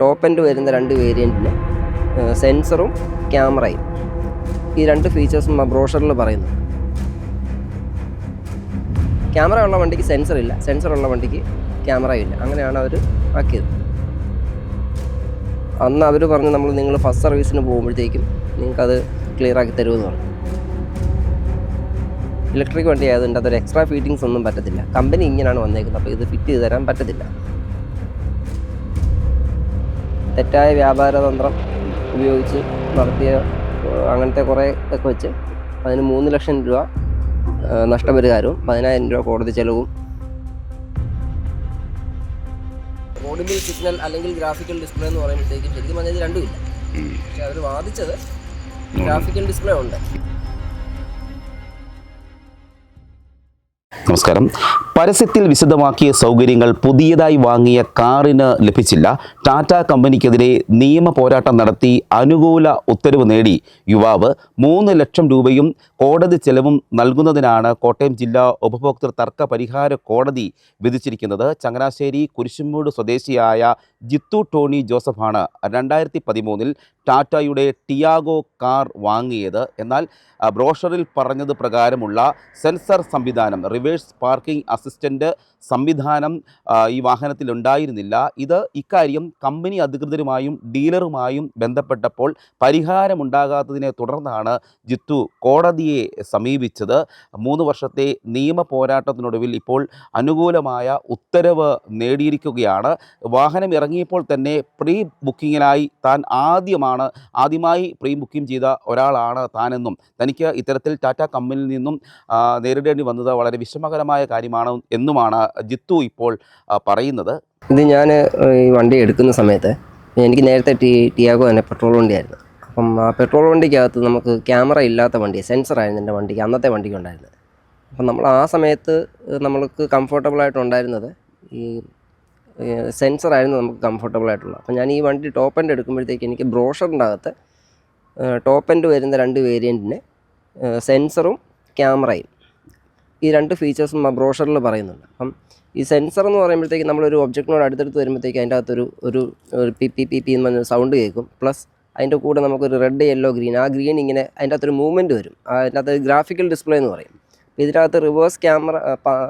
Top end വരുന്ന 2 വേരിയൻറ്റിന് സെൻസറും ക്യാമറയും ഈ 2 ഫീച്ചേഴ്സും ബ്രോഷറിൽ പറയുന്നു. ക്യാമറ ഉള്ള വണ്ടിക്ക് സെൻസർ ഇല്ല, സെൻസർ ഉള്ള വണ്ടിക്ക് ക്യാമറയും ഇല്ല. അങ്ങനെയാണ് അവർ ആക്കിയത്. അന്ന് അവർ പറഞ്ഞു നിങ്ങൾ ഫസ്റ്റ് സർവീസിന് പോകുമ്പോഴത്തേക്കും നിങ്ങൾക്കത് ക്ലിയർ ആക്കി തരുമെന്ന് പറഞ്ഞു. ഇലക്ട്രിക് വണ്ടി ആയതുകൊണ്ട് അതൊരു എക്സ്ട്രാ ഫീറ്റിങ്സ് ഒന്നും പറ്റത്തില്ല. കമ്പനി ഇങ്ങനെയാണ് വന്നേക്കുന്നത്, അപ്പോൾ ഇത് ഫിറ്റ് ചെയ്ത് തരാൻ പറ്റത്തില്ല. തെറ്റായ വ്യാപാര തന്ത്രം ഉപയോഗിച്ച് നടത്തിയ അങ്ങനത്തെ കുറേ ഒക്കെ വെച്ച് അതിന് 3 ലക്ഷം രൂപ നഷ്ടപരിഹാരവും 10,000 രൂപ കോടതി ചെലവും. ഓഡിബിൾ സിഗ്നൽ അല്ലെങ്കിൽ ഗ്രാഫിക്കൽ ഡിസ്പ്ലേ എന്ന് പറയുമ്പോഴത്തേക്കും ശരിക്കും പറഞ്ഞാൽ ഇത് രണ്ടുമില്ല. പക്ഷെ അവർ വാദിച്ചത് ഗ്രാഫിക്കൽ ഡിസ്പ്ലേ ഉണ്ട്. നമസ്കാരം. പരസ്യത്തിൽ വിശദമാക്കിയ സൗകര്യങ്ങൾ പുതിയതായി വാങ്ങിയ കാറിന് ലഭിച്ചില്ല. ടാറ്റ കമ്പനിക്കെതിരെ നിയമ പോരാട്ടം നടത്തി അനുകൂല ഉത്തരവ് നേടി യുവാവ് 3 ലക്ഷം രൂപയും കോടതി ചെലവും നൽകുന്നതിനാണ് കോട്ടയം ജില്ലാ ഉപഭോക്തൃ തർക്ക പരിഹാര കോടതി വിധിച്ചിരിക്കുന്നത്. ചങ്ങനാശ്ശേരി കുരിശുമൂട് സ്വദേശിയായ ജിത്തു ടോണി ജോസഫാണ് 2013 ടാറ്റയുടെ ടിയാഗോ കാർ വാങ്ങിയത്. എന്നാൽ ബ്രോഷറിൽ പറഞ്ഞത് പ്രകാരമുള്ള സെൻസർ സംവിധാനം, റിവേഴ്സ് പാർക്കിംഗ് അസിസ്റ്റൻ്റ് സംവിധാനം ഈ വാഹനത്തിൽ ഉണ്ടായിരുന്നില്ല. ഇക്കാര്യം കമ്പനി അധികൃതരുമായും ഡീലറുമായും ബന്ധപ്പെട്ടപ്പോൾ പരിഹാരമുണ്ടാകാത്തതിനെ തുടർന്നാണ് ജിത്തു കോടതിയെ സമീപിച്ചത്. 3 വർഷത്തെ നിയമ പോരാട്ടത്തിനൊടുവിൽ ഇപ്പോൾ അനുകൂലമായ ഉത്തരവ് നേടിയിരിക്കുകയാണ്. വാഹനം ഇറങ്ങിയപ്പോൾ തന്നെ പ്രീ ബുക്കിങ്ങിനായി താൻ ആദ്യമായി പ്രീ ബുക്കിംഗ് ചെയ്ത ഒരാളാണ് താനെന്നും തനിക്ക് ഇത്തരത്തിൽ ടാറ്റ കമ്പനിയിൽ നിന്നും നേരിടേണ്ടി വന്നത് വളരെ വിഷമകരമായ കാര്യമാണ് എന്നുമാണ് ജിത്തു ഇപ്പോൾ പറയുന്നത്. ഇത് ഞാൻ ഈ വണ്ടി എടുക്കുന്ന സമയത്ത് എനിക്ക് നേരത്തെ ടിയാഗോ തന്നെ പെട്രോൾ വണ്ടിയായിരുന്നു. അപ്പം ആ പെട്രോൾ വണ്ടിക്കകത്ത് നമുക്ക് ക്യാമറ ഇല്ലാത്ത വണ്ടി, സെൻസറായിരുന്നു എൻ്റെ വണ്ടിക്ക്, അന്നത്തെ വണ്ടിക്ക് ഉണ്ടായിരുന്നത്. അപ്പം നമ്മൾ ആ സമയത്ത് നമ്മൾക്ക് കംഫർട്ടബിളായിട്ടുണ്ടായിരുന്നത് ഈ സെൻസറായിരുന്നു നമുക്ക് കംഫർട്ടബിളായിട്ടുള്ളത്. അപ്പം ഞാൻ ഈ വണ്ടി ടോപ്പ് എൻഡ് എടുക്കുമ്പോഴത്തേക്ക് എനിക്ക് ബ്രോഷറിൻ്റെ അകത്ത് ടോപ്പ് എൻഡ് വരുന്ന 2 വേരിയൻറ്റിന് സെൻസറും ക്യാമറയും ഈ 2 ഫീച്ചേഴ്സും ബ്രോഷറിൽ പറയുന്നുണ്ട്. അപ്പം ഈ സെൻസർ എന്ന് പറയുമ്പോഴത്തേക്ക് നമ്മളൊരു ഒബ്ജക്റ്റിനോട് അടുത്തടുത്ത് വരുമ്പോഴത്തേക്ക് അതിൻ്റെ അകത്തൊരു പി പി പി പി എന്ന് പറഞ്ഞ സൗണ്ട് കേൾക്കും. പ്ലസ് അതിൻ്റെ കൂടെ നമുക്കൊരു റെഡ്, യെല്ലോ, ഗ്രീൻ, ആ ഗ്രീൻ ഇങ്ങനെ അതിൻ്റെ അകത്തൊരു മൂവ്മെൻറ്റ് വരും. അതിൻ്റെ അകത്ത് ഗ്രാഫിക്കൽ ഡിസ്പ്ലേ എന്ന് പറയും. ഇതിനകത്ത്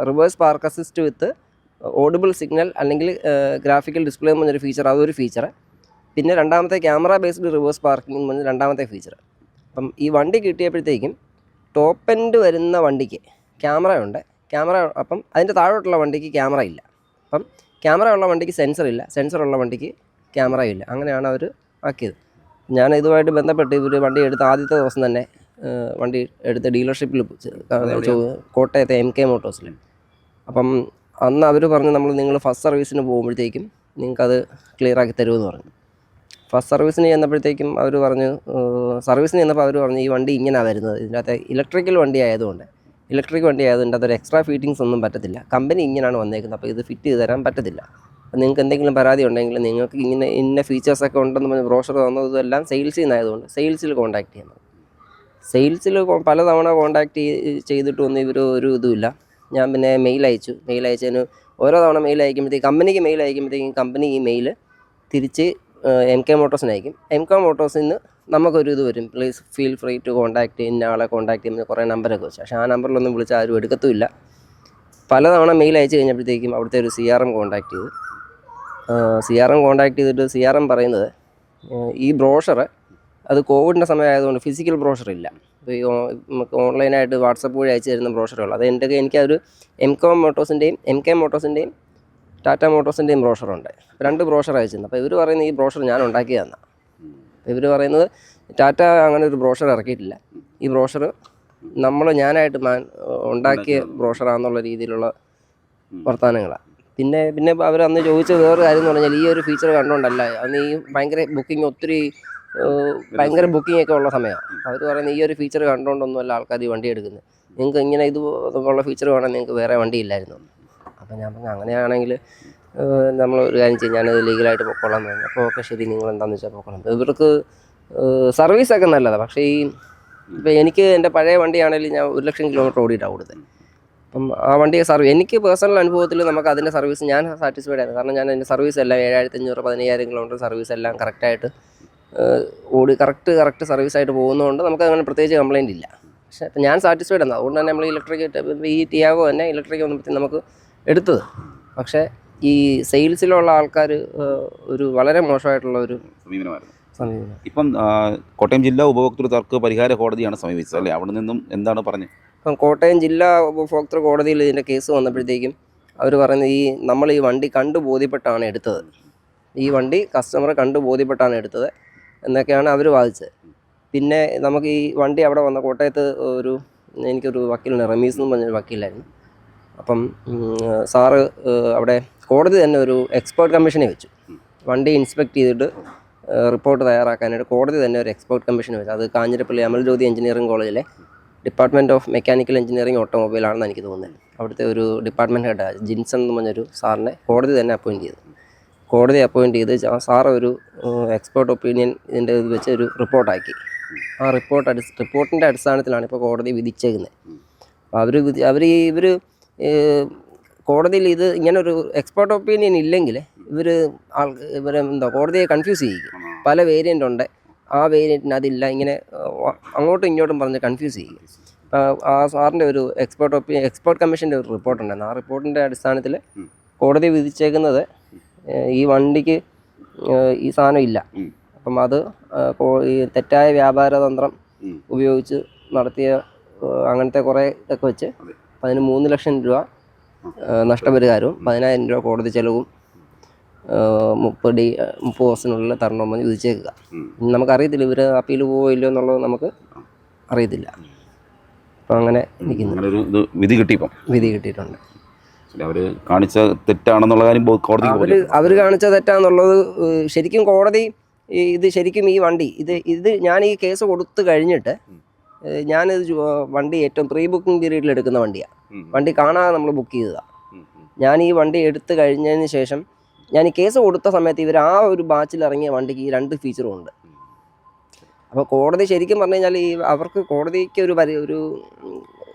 റിവേഴ്സ് പാർക്ക് അസിസ്റ്റ് വിത്ത് ഓഡിബിൾ സിഗ്നൽ അല്ലെങ്കിൽ ഗ്രാഫിക്കൽ ഡിസ്പ്ലേ എന്ന് പറഞ്ഞൊരു ഫീച്ചർ, അതൊരു ഫീച്ചർ. പിന്നെ രണ്ടാമത്തെ ക്യാമറ ബേസ്ഡ് റിവേഴ്സ് പാർക്കിംഗ് എന്ന് പറഞ്ഞ രണ്ടാമത്തെ ഫീച്ചർ. അപ്പം ഈ വണ്ടി കിട്ടിയപ്പോഴത്തേക്കും ടോപ്പ് എൻഡ് വരുന്ന വണ്ടിക്ക് ക്യാമറ, അപ്പം അതിൻ്റെ താഴോട്ടുള്ള വണ്ടിക്ക് ക്യാമറ ഇല്ല. അപ്പം ക്യാമറ ഉള്ള വണ്ടിക്ക് സെൻസർ ഇല്ല, സെൻസർ ഉള്ള വണ്ടിക്ക് ക്യാമറയും ഇല്ല. അങ്ങനെയാണ് അവർ ആക്കിയത്. ഞാൻ ഇതുമായിട്ട് ബന്ധപ്പെട്ട് ഇവർ വണ്ടി എടുത്ത ആദ്യത്തെ ദിവസം തന്നെ വണ്ടി എടുത്ത ഡീലർഷിപ്പിൽ കോട്ടയത്തെ MK മോട്ടോഴ്സിൽ. അപ്പം അന്ന് അവർ പറഞ്ഞു നിങ്ങൾ ഫസ്റ്റ് സർവീസിന് പോകുമ്പോഴത്തേക്കും നിങ്ങൾക്കത് ക്ലിയർ ആക്കി തരുമെന്ന് പറഞ്ഞു. ഫസ്റ്റ് സർവീസിന് ചെന്നപ്പോഴത്തേക്കും അവർ പറഞ്ഞു ഈ വണ്ടി ഇങ്ങനെയാണ് വരുന്നത്, ഇതിൻ്റെ അകത്ത് ഇലക്ട്രിക് വണ്ടി ആയതുകൊണ്ട് അതൊരു എക്സ്ട്രാ ഫീറ്റിങ്സ് ഒന്നും പറ്റത്തില്ല. കമ്പനി ഇങ്ങനെയാണ് വന്നേക്കുന്നത്, അപ്പോൾ ഇത് ഫിറ്റ് ചെയ്ത് തരാൻ പറ്റത്തില്ല. നിങ്ങൾക്ക് എന്തെങ്കിലും പരാതി ഉണ്ടെങ്കിൽ നിങ്ങൾക്ക് ഇന്ന ഫീച്ചേഴ്സൊക്കെ ഉണ്ടെന്ന് പറഞ്ഞ് ബ്രോഷർ തന്നതെല്ലാം സെയിൽസിൽ നിന്നായതുകൊണ്ട് സെയിൽസിൽ കോൺടാക്ട് ചെയ്യണം. സെയിൽസിൽ പലതവണ കോൺടാക്ട് ചെയ്തിട്ടൊന്നും ഇവർ ഒരു ഇതുമില്ല. ഞാൻ പിന്നെ മെയിൽ അയച്ചതിന് ഓരോ തവണ മെയിൽ അയക്കുമ്പോഴത്തേക്കും കമ്പനി ഈ മെയിൽ തിരിച്ച് MK മോട്ടോഴ്സിന് അയക്കും. MK മോട്ടോഴ്സിൽ നിന്ന് നമുക്കൊരു ഇത് വരും, please feel free to contact, ഇന്ന ആളെ കോൺടാക്ട് ചെയ്യുന്ന കുറേ നമ്പരൊക്കെ വെച്ചു. പക്ഷേ ആ നമ്പറിലൊന്നും വിളിച്ചാൽ ആരും എടുക്കത്തുമില്ല. പലതവണ മെയിൽ അയച്ചു കഴിഞ്ഞപ്പോഴത്തേക്കും അവിടുത്തെ ഒരു CRM കോൺടാക്ട് ചെയ്തിട്ട് CRM പറയുന്നത് ഈ ബ്രോഷർ അത് കോവിഡിൻ്റെ സമയമായതുകൊണ്ട് ഫിസിക്കൽ ബ്രോഷർ ഇല്ല. ഈ നമുക്ക് ഓൺലൈനായിട്ട് വാട്സപ്പ് വഴി അയച്ചു തരുന്ന ബ്രോഷറുകൾ, അത് എനിക്കതൊരു MK മോട്ടോഴ്സിൻ്റെയും ടാറ്റ മോട്ടോഴ്സിൻ്റെയും ബ്രോഷറുണ്ട്. 2 ബ്രോഷർ അയച്ചിരുന്നു. അപ്പോൾ ഇവർ പറയുന്നത് ഈ ബ്രോഷർ ഞാൻ ഉണ്ടാക്കിയതാണ്. ഇവർ പറയുന്നത് ടാറ്റ അങ്ങനെ ഒരു ബ്രോഷർ ഇറക്കിയിട്ടില്ല, ഈ ബ്രോഷർ ഞാനായിട്ട് ഉണ്ടാക്കിയ ബ്രോഷറാണെന്നുള്ള രീതിയിലുള്ള വർത്തമാനങ്ങളാണ്. പിന്നെ അവർ അന്ന് ചോദിച്ച വേറൊരു കാര്യം എന്ന് പറഞ്ഞാൽ ഈ ഒരു ഫീച്ചർ കണ്ടുകൊണ്ടല്ല, അന്ന് ഈ ഭയങ്കര ബുക്കിംഗ് ഒക്കെ ഉള്ള സമയമാണ്. അവർ പറയുന്നത് ഈ ഒരു ഫീച്ചർ കണ്ടുകൊണ്ടൊന്നുമല്ല ആൾക്കാർ ഈ വണ്ടി എടുക്കുന്നത്, നിങ്ങൾക്ക് ഇങ്ങനെ ഇതുള്ള ഫീച്ചർ വേണം, നിങ്ങൾക്ക് വേറെ വണ്ടി ഇല്ലായിരുന്നു. അപ്പം ഞാൻ പറഞ്ഞു അങ്ങനെയാണെങ്കിൽ നമ്മൾ ഒരു കാര്യം ചെയ്യും, ഞാനത് ലീഗലായിട്ട് പൊക്കോളാൻ പറഞ്ഞു. അപ്പോൾ ഓക്കെ ശരി, നിങ്ങൾ എന്താണെന്ന് വെച്ചാൽ പൊക്കോളാം. ഇവർക്ക് സർവീസൊക്കെ നല്ലതാണ്. പക്ഷേ ഇപ്പം എനിക്ക് എൻ്റെ പഴയ വണ്ടിയാണെങ്കിലും ഞാൻ 1 ലക്ഷം കിലോമീറ്റർ ഓടിയിട്ടാണ് കൊടുത്തത്. അപ്പം ആ വണ്ടിയെ എനിക്ക് പേഴ്സണൽ അനുഭവത്തിൽ നമുക്ക് അതിൻ്റെ സർവീസ് ഞാൻ സാറ്റിസ്ഫൈഡ് ആയിരുന്നു. കാരണം ഞാൻ അതിൻ്റെ സർവീസ് എല്ലാം 7500 15000 കിലോമീറ്റർ സർവീസ് എല്ലാം കറക്റ്റായിട്ട് കറക്റ്റ് സർവീസായിട്ട് പോകുന്നതുകൊണ്ട് നമുക്ക് അങ്ങനെ പ്രത്യേകിച്ച് കംപ്ലയിൻ്റ് ഇല്ല. പക്ഷേ ഇപ്പം ഞാൻ സാറ്റിസ്ഫൈഡ് ആണ്. അതുകൊണ്ട് തന്നെ നമ്മൾ ഇലക്ട്രിക് ഈ ടിയാഗോ തന്നെ ഇലക്ട്രിക് വന്നപ്പോഴത്തേക്കും നമുക്ക് എടുത്തത്. പക്ഷേ ഈ സെയിൽസിലുള്ള ആൾക്കാർ ഒരു വളരെ മോശമായിട്ടുള്ള ഒരു സമീപനമായിരുന്നു. സമീപനം. ഇപ്പം കോട്ടയം ജില്ലാ ഉപഭോക്തൃ തർക്ക പരിഹാര കോടതിയാണ് സമീപിച്ചത് അല്ലേ? അവിടെ നിന്നും എന്താണ് പറഞ്ഞത്? ഇപ്പം കോട്ടയം ജില്ലാ ഉപഭോക്തൃ കോടതിയിൽ ഇതിൻ്റെ കേസ് വന്നപ്പോഴത്തേക്കും അവർ പറയുന്നത് നമ്മൾ ഈ വണ്ടി കണ്ടു ബോധ്യപ്പെട്ടാണ് എടുത്തത്, ഈ വണ്ടി കസ്റ്റമർ കണ്ടു ബോധ്യപ്പെട്ടാണ് എടുത്തത് എന്നൊക്കെയാണ് അവർ വാദിച്ചത്. പിന്നെ നമുക്ക് ഈ വണ്ടി അവിടെ വന്ന കോട്ടയത്ത് എനിക്കൊരു വക്കീലുണ്ട്, റമീസ് എന്ന് പറഞ്ഞൊരു വക്കീലായിരുന്നു. അപ്പം സാറ് അവിടെ കോടതി തന്നെ ഒരു എക്സ്പേർട്ട് കമ്മീഷനെ വെച്ചു. വണ്ടി ഇൻസ്പെക്ട് ചെയ്തിട്ട് റിപ്പോർട്ട് തയ്യാറാക്കാനായിട്ട് കോടതി തന്നെ ഒരു എക്സ്പേർട്ട് കമ്മീഷനെ വെച്ചു. അത് കാഞ്ഞിരപ്പള്ളി അമൽജ്യോതി എഞ്ചിനീയറിംഗ് കോളേജിലെ ഡിപ്പാർട്ട്മെൻറ്റ് ഓഫ് മെക്കാനിക്കൽ എഞ്ചിനീയറിംഗ് ഓട്ടോമൊബൈലാണെന്ന് എനിക്ക് തോന്നുന്നത്. അവിടുത്തെ ഒരു ഡിപ്പാർട്ട്മെൻറ്റ് ഹെഡ് ജിൻസൺ എന്ന് പറഞ്ഞൊരു സാറിനെ കോടതി തന്നെ അപ്പോയിൻറ്റ് ചെയ്തു. കോടതി അപ്പോയിൻറ്റ് ചെയ്ത് സാറ് ഒരു എക്സ്പേർട്ട് ഒപ്പീനിയൻ ഇതിൻ്റെ ഇത് വെച്ച് ഒരു റിപ്പോർട്ടാക്കി. ആ റിപ്പോർട്ടിൻ്റെ അടിസ്ഥാനത്തിലാണ് ഇപ്പോൾ കോടതി വിധിച്ചേക്കുന്നത്. അപ്പോൾ ഇവർ കോടതിയിൽ ഇങ്ങനെ ഒരു എക്സ്പേർട്ട് ഒപ്പീനിയൻ ഇല്ലെങ്കിൽ ഇവരെ കോടതിയെ കൺഫ്യൂസ് ചെയ്യിക്കും. പല വേരിയൻ്റ് ഉണ്ട്, ആ വേരിയൻറ്റിന് അതില്ല, ഇങ്ങനെ അങ്ങോട്ടും ഇങ്ങോട്ടും പറഞ്ഞ് കൺഫ്യൂസ് ചെയ്യും. ആ സാറിൻ്റെ ഒരു എക്സ്പേർട്ട് കമ്മീഷൻ്റെ ഒരു റിപ്പോർട്ടുണ്ടായിരുന്നു. ആ റിപ്പോർട്ടിൻ്റെ അടിസ്ഥാനത്തിൽ കോടതി വിധിച്ചേക്കുന്നത് ഈ വണ്ടിക്ക് ഈ സാധനം ഇല്ല. അപ്പം അത് ഈ തെറ്റായ വ്യാപാര തന്ത്രം ഉപയോഗിച്ച് നടത്തിയ അങ്ങനത്തെ കുറേ ഇതൊക്കെ വെച്ച് അതിന് 3 ലക്ഷം രൂപ നഷ്ടപരിഹാരവും 10000 രൂപ കോടതി ചെലവും 30 ദിവസത്തിനുള്ളിൽ തരണമെന്ന് വിധിച്ചേക്കുക. നമുക്കറിയത്തില്ല ഇവർ അപ്പീൽ പോവോ ഇല്ലയോ എന്നുള്ളത് നമുക്ക് അറിയത്തില്ല. അപ്പം അങ്ങനെ വിധി കിട്ടിയിട്ടുണ്ട്. അവർ കാണിച്ച തെറ്റാണെന്നുള്ള കാര്യം കോടതി അവർ കാണിച്ച തെറ്റാന്നുള്ളത് ശരിക്കും കോടതി ശരിക്കും ഈ വണ്ടി ഞാൻ ഈ കേസ് കൊടുത്തു കഴിഞ്ഞിട്ട് ഞാനിത് വണ്ടി ഏറ്റവും പ്രീ ബുക്കിംഗ് പീരീഡിൽ എടുക്കുന്ന വണ്ടിയാണ്. വണ്ടി കാണാതെ നമ്മൾ ബുക്ക് ചെയ്തതാണ്. ഞാൻ ഈ വണ്ടി എടുത്തു കഴിഞ്ഞതിന് ശേഷം ഞാൻ ഈ കേസ് കൊടുത്ത സമയത്ത് ഇവർ ആ ഒരു ബാച്ചിൽ ഇറങ്ങിയ വണ്ടിക്ക് ഈ 2 ഫീച്ചറും ഉണ്ട്. അപ്പോൾ കോടതി ശരിക്കും പറഞ്ഞു കഴിഞ്ഞാൽ അവർക്ക് കോടതിക്ക്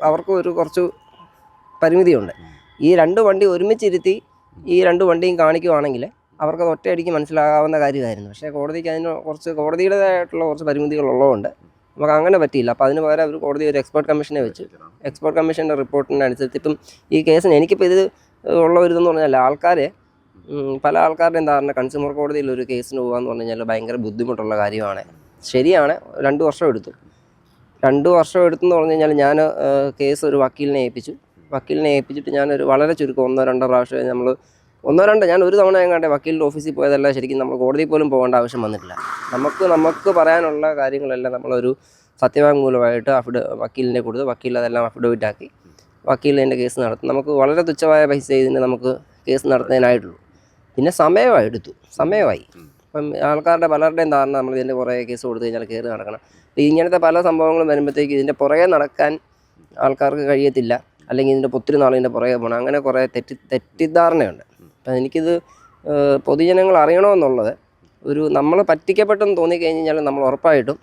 അവർക്ക് കുറച്ച് പരിമിതിയുണ്ട്. ഈ 2 വണ്ടി ഒരുമിച്ചിരുത്തി ഈ 2 വണ്ടിയും കാണിക്കുവാണെങ്കിൽ അവർക്കത് ഒറ്റയടിക്ക് മനസ്സിലാകാവുന്ന കാര്യമായിരുന്നു. പക്ഷേ കോടതിക്ക് അതിന് കോടതിയുടേതായിട്ടുള്ള കുറച്ച് പരിമിതികളുള്ളതുകൊണ്ട് നമുക്ക് അങ്ങനെ പറ്റിയില്ല. അപ്പോൾ അതിന് പകരം കോടതി ഒരു എക്സ്പേർട്ട് കമ്മീഷനെ വെച്ച് എക്സ്പേർട്ട് കമ്മീഷൻ്റെ റിപ്പോർട്ടിനനുസരിച്ച് ഇപ്പം ഈ കേസിന് എനിക്കിപ്പോൾ ഉള്ള ഒരു ഇതെന്ന് പറഞ്ഞാൽ പല ആൾക്കാരുടെയും ധാരണ കൺസ്യൂമർ കോടതിയിൽ ഒരു കേസിന് പോകാമെന്ന് പറഞ്ഞു കഴിഞ്ഞാൽ ഭയങ്കര ബുദ്ധിമുട്ടുള്ള കാര്യമാണ്. ശരിയാണ്, 2 വർഷം എടുത്തു. 2 വർഷം എടുത്തെന്ന് പറഞ്ഞു കഴിഞ്ഞാൽ ഞാൻ കേസ് ഒരു വക്കീലിനെ ഏൽപ്പിച്ചിട്ട് ഞാനൊരു വളരെ ചുരുക്കം 1-2 പ്രാവശ്യം ഞാൻ ഒരു തവണ എങ്ങാണ്ട് വക്കീലിൻ്റെ ഓഫീസിൽ പോയതല്ല. ശരിക്കും നമ്മൾ കോടതിയിൽ പോലും പോകേണ്ട ആവശ്യം വന്നിട്ടില്ല. നമുക്ക് പറയാനുള്ള കാര്യങ്ങളെല്ലാം നമ്മളൊരു സത്യവാങ്മൂലമായിട്ട് വക്കീലിനെ കൊടുത്ത് വക്കീൽ അതെല്ലാം അഫിഡവിറ്റ് ആക്കി വക്കീലിൻ്റെ കേസ് നടത്തും. നമുക്ക് വളരെ തുച്ഛമായ പൈസ ഇതിന് നമുക്ക് കേസ് നടത്തുന്നതിനായിട്ടുള്ളൂ. പിന്നെ സമയമായി. അപ്പം പലരുടെയും ധാരണ നമ്മൾ ഇതിൻ്റെ പുറകെ കേസ് കൊടുത്തു കഴിഞ്ഞാൽ കയറി നടക്കണം. അപ്പോൾ ഇങ്ങനത്തെ പല സംഭവങ്ങളും വരുമ്പോഴത്തേക്ക് ഇതിൻ്റെ പുറകെ നടക്കാൻ ആൾക്കാർക്ക് കഴിയത്തില്ല. അല്ലെങ്കിൽ ഇതിൻ്റെ ഒത്തിരി നാളിൻ്റെ പുറകെ പോകണം. അങ്ങനെ കുറേ തെറ്റിദ്ധാരണയുണ്ട്. അപ്പം എനിക്കിത് പൊതുജനങ്ങൾ അറിയണമെന്നുള്ളത് നമ്മൾ പറ്റിക്കപ്പെട്ടെന്ന് തോന്നിക്കഴിഞ്ഞാൽ നമ്മൾ ഉറപ്പായിട്ടും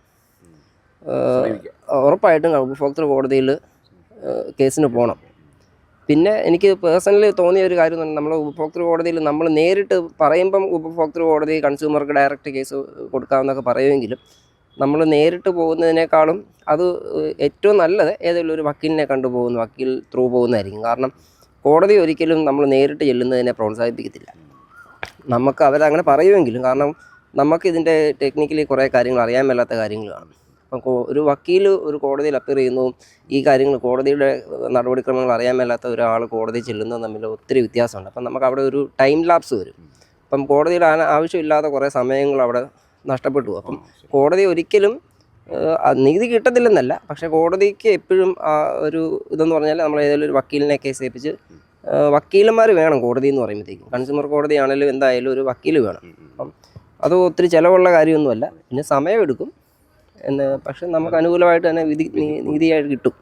ഉപഭോക്തൃ കോടതിയിൽ കേസിന് പോകണം. പിന്നെ എനിക്ക് പേഴ്സണലി തോന്നിയ ഒരു കാര്യം എന്ന് പറഞ്ഞാൽ നമ്മൾ ഉപഭോക്തൃ കോടതിയിൽ നമ്മൾ നേരിട്ട് പറയുമ്പം ഉപഭോക്തൃ കോടതി കൺസ്യൂമർക്ക് ഡയറക്റ്റ് കേസ് കൊടുക്കാമെന്നൊക്കെ പറയുമെങ്കിലും നമ്മൾ നേരിട്ട് പോകുന്നതിനേക്കാളും അത് ഏറ്റവും നല്ലത് ഏതെങ്കിലും ഒരു വക്കീലിനെ വക്കീൽ ത്രൂ പോകുന്നതായിരിക്കും. കാരണം കോടതി ഒരിക്കലും നമ്മൾ നേരിട്ട് ചെല്ലുന്നതിനെ പ്രോത്സാഹിപ്പിക്കത്തില്ല. നമുക്ക് അവരങ്ങനെ പറയുമെങ്കിലും കാരണം നമുക്കിതിൻ്റെ ടെക്നിക്കലി കുറേ കാര്യങ്ങൾ അറിയാൻ മേലാത്ത കാര്യങ്ങളാണ്. അപ്പം ഒരു വക്കീൽ ഒരു കോടതിയിൽ അപ്പീർ ചെയ്യുന്നതും ഈ കാര്യങ്ങൾ കോടതിയുടെ നടപടിക്രമങ്ങൾ അറിയാൻ മേലാത്ത ഒരാൾ കോടതി ചെല്ലുന്നതും തമ്മിൽ ഒത്തിരി വ്യത്യാസമുണ്ട്. അപ്പം നമുക്ക് അവിടെ ഒരു ടൈം ലാപ്സ് വരും. അപ്പം കോടതിയുടെ ആവശ്യമില്ലാത്ത കുറേ സമയങ്ങൾ അവിടെ നഷ്ടപ്പെട്ടു. അപ്പം കോടതി ഒരിക്കലും നീതി കിട്ടത്തില്ലെന്നല്ല, പക്ഷേ കോടതിക്ക് എപ്പോഴും ഒരു ഇതെന്ന് പറഞ്ഞാൽ നമ്മൾ ഏതെങ്കിലും ഒരു വക്കീലിനെ കേസ് ഏൽപ്പിച്ച് വക്കീലന്മാർ വേണം കോടതി എന്ന് പറയുമ്പോഴത്തേക്കും. കൺസ്യൂമർ കോടതിയാണെങ്കിലും എന്തായാലും ഒരു വക്കീൽ വേണം. അപ്പം അത് ഒത്തിരി ചിലവുള്ള കാര്യമൊന്നുമല്ല. പിന്നെ സമയമെടുക്കും പക്ഷെ നമുക്ക് അനുകൂലമായിട്ട് തന്നെ നീതിയായിട്ട് കിട്ടും.